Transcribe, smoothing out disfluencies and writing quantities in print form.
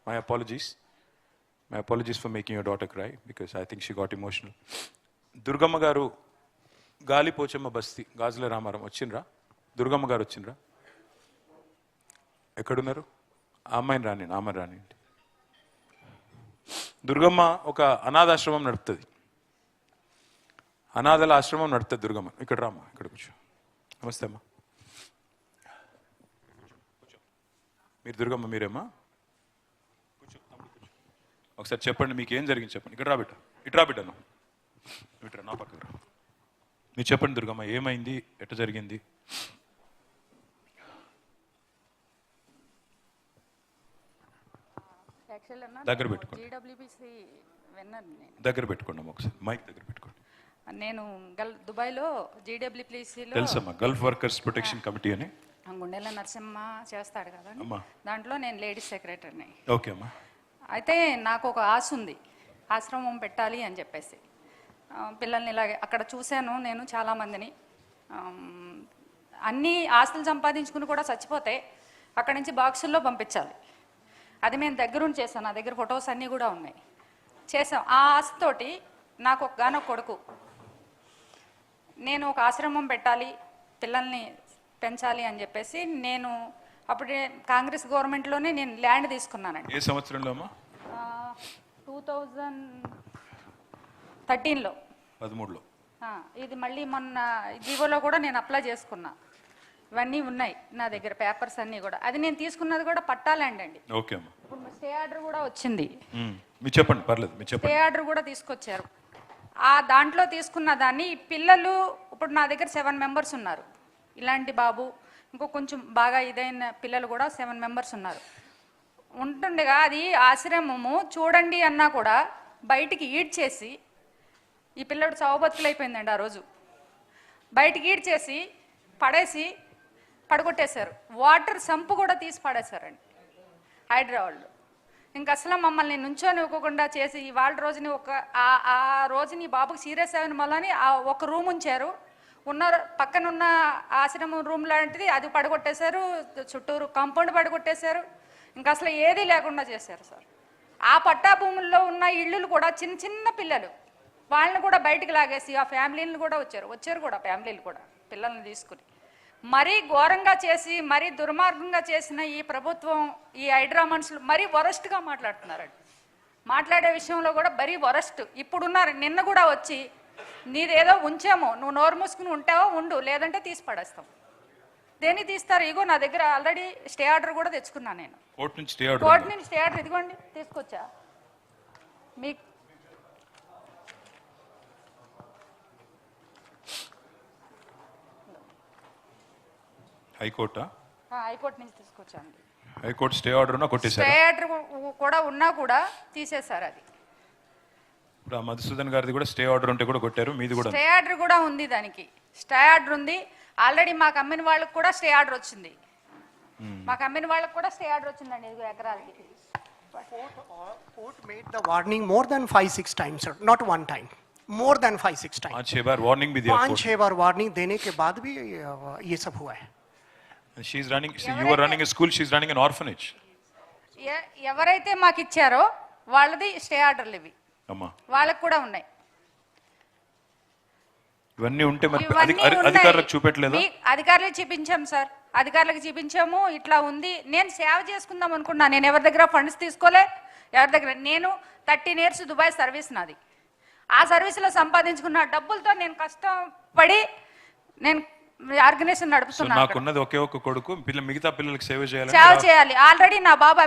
My apologies. My apologies for making your daughter cry because I think she got emotional. Durgamma గారు గాలిపోచమ్మ బస్తీ గాజుల రామారం వచ్చిండ్రా? దుర్గమ్మ గారు వచ్చిండ్రా? ఎక్కడున్నారు? ఆ అమ్మాయిని రానియండి. దుర్గమ్మ ఒక అనాథాశ్రమం నడుపుతుంది. అనాథల ఆశ్రమం నడుపుతుంది దుర్గమ్మ. ఇక్కడ రామ్మా, ఇక్కడ కూర్చో. నమస్తే అమ్మా. మీరు దుర్గమ్మ మీరేమ్మా? ఒకసారి చెప్పండి, మీకు ఏం జరిగింది చెప్పండి. ఇక్కడ రాబిట్ట, ఇటు రాబిట్టను, ఇటు నా పక్కకు రా. మీరు చెప్పండి దుర్గమ్మ, ఏమైంది, ఎట్ట జరిగింది? దగ్గర పెట్టుకోండి, దగ్గర పెట్టుకోండి ఒకసారి, మైక్ దగ్గర పెట్టుకోండి. నేను దుబాయ్లో జీడబ్ల్యూపీసీలో తెలుసమ్మా, గల్ఫ్ వర్కర్స్ ప్రొటెక్షన్ కమిటీ అని గుండెల నరసింహ చేస్తాడు కదా, దాంట్లో నేను లేడీస్ సెక్రటరీని. ఓకే అమ్మా. అయితే నాకు ఒక ఆశ ఉంది, ఆశ్రమం పెట్టాలి అని చెప్పేసి. పిల్లల్ని ఇలాగే అక్కడ చూశాను నేను చాలామందిని. అన్ని ఆస్తులు సంపాదించుకుని కూడా చచ్చిపోతే అక్కడి నుంచి బాక్సుల్లో పంపించాలి. అది మేము దగ్గరుండి చేసాం, నా దగ్గర ఫొటోస్ అన్నీ కూడా ఉన్నాయి. చేసాం. ఆ ఆశతోటి నాకు ఒకగానో కొడుకు, నేను ఒక ఆశ్రమం పెట్టాలి, పిల్లల్ని పెంచాలి అని చెప్పేసి నేను అప్పుడే కాంగ్రెస్ గవర్నమెంట్లోనే నేను ల్యాండ్ తీసుకున్నానండి. ఏ సంవత్సరంలో అమ్మా? 2013లో. 13లో. ఇది మళ్ళీ మొన్న జీవోలో కూడా నేను అప్లై చేసుకున్నా. ఇవన్నీ ఉన్నాయి నా దగ్గర, పేపర్స్ అన్నీ కూడా. అది నేను తీసుకున్నది కూడా పట్టా ల్యాండ్ అండి. ఓకే అమ్మా. ఇప్పుడు స్టే ఆర్డర్ కూడా వచ్చింది. మీరు చెప్పండి, పర్లేదు, మీరు చెప్పండి. స్టే ఆర్డర్ కూడా తీసుకొచ్చారు. ఆ దాంట్లో తీసుకున్న దాన్ని పిల్లలు ఇప్పుడు నా దగ్గర 7 మెంబర్స్ ఉన్నారు. ఇలాంటి బాబు ఇంకో కొంచెం బాగా ఇదైన పిల్లలు కూడా 7 మెంబర్స్ ఉన్నారు. ఉంటుండగా అది ఆశ్రమము చూడండి అన్నా కూడా బయటికి ఈడ్చేసి, ఈ పిల్లడు చావుబతుకులైపోయిందండి ఆ రోజు. బయటికి ఈడ్చేసి పడేసి పడగొట్టేశారు. వాటర్ సంపు కూడా తీసి పడేశారండి హైదరాబాద్లో. ఇంక అసలు మమ్మల్ని నుంచొని ఇవ్వకుండా చేసి ఇవాళ రోజుని ఆ రోజుని బాబుకి సీరియస్ అయిన మళ్ళీ ఒక రూమ్ ఉంచారు. పక్కనున్న ఆశ్రమం రూమ్ లాంటిది అది పడగొట్టేశారు, చుట్టూరు కాంపౌండ్ పడగొట్టేశారు. ఇంకా అసలు ఏదీ లేకుండా చేశారు సార్. ఆ పట్టా భూముల్లో ఉన్న ఇళ్ళు కూడా చిన్న చిన్న పిల్లలు, వాళ్ళని కూడా బయటికి లాగేసి ఆ ఫ్యామిలీని కూడా వచ్చారు కూడా ఫ్యామిలీలు కూడా పిల్లల్ని తీసుకుని మరీ ఘోరంగా చేసి, మరీ దుర్మార్గంగా చేసిన ఈ ప్రభుత్వం, ఈ హైడ్రా మనుషులు మరీ వరస్ట్గా మాట్లాడుతున్నారండి. మాట్లాడే విషయంలో కూడా మరీ వరస్ట్. ఇప్పుడున్నారు, నిన్న కూడా వచ్చి నీదేదో ఉంచాము, నువ్వు నోరు మూసుకుని ఉంటావో ఉండు, లేదంటే తీసి పడేస్తాం. దేన్ని తీస్తారు? ఇగో నా దగ్గర ఆల్రెడీ స్టే ఆర్డర్ కూడా తెచ్చుకున్నాను నేను. కోర్టు నుంచి స్టే ఆర్డర్ ఇదిగోండి తీసుకొచ్చా. మీకు హైకోర్టు నుంచి తీసుకొచ్చాను. హైకోర్టు స్టే ఆర్డర్ ఉన్నా కొట్టేశారు. స్టే ఆర్డర్ కూడా ఉన్నా కూడా తీసేశారు. అది ఇప్పుడు మధుసూదన్ గారిది కూడా స్టే ఆర్డర్ ఉంటే కూడా కొట్టారు, మీది కూడా స్టే ఆర్డర్ కూడా ఉంది. దానికి స్టే ఆర్డర్ ఉంది ఆల్రెడీ. మాకు అమ్మిన వాళ్ళకి కూడా స్టే ఆర్డర్ వచ్చింది. మాకు అమ్మిన వాళ్ళకి కూడా స్టే ఆర్డర్ వచ్చిందండి. 5 ఎకరాలకి. Court made the warning more than 5-6 times, sir. Not one time. More than 5-6 times. 5-6 bar warning भी दिया. 5-6 बार वार्निंग देने के बाद भी ये सब हुआ है. She is running. You are running a school. She is running an orphanage. ఎవరైతే మాకు ఇచ్చారో వాళ్ళది స్టే ఆర్డర్లు ఇవి. అమ్మా, వాళ్ళకి కూడా ఉన్నాయి. ఇవన్నీ ఉంటే మరి అధికారులకు చూపెట్టలేదా? అధికారులకు చూపించాం సార్, అధికారులకు చూపించాము. ఇట్లా ఉంది. నేను సేవ చేసుకుందాం అనుకున్నా. నేను ఎవరి దగ్గర ఫండ్స్ తీసుకోలే, ఎవరి దగ్గర. నేను 13 years దుబాయ్ సర్వీస్ నాది. ఆ సర్వీస్లో సంపాదించుకున్న డబ్బులతో నేను కష్టపడి నేను ఆర్గనైజేషన్ నడుపుతున్నాను. నాకున్నది ఒకే ఒక కొడుకు, మిగతా పిల్లలకి సేవ చేయాలి. ఆల్రెడీ నా బాబు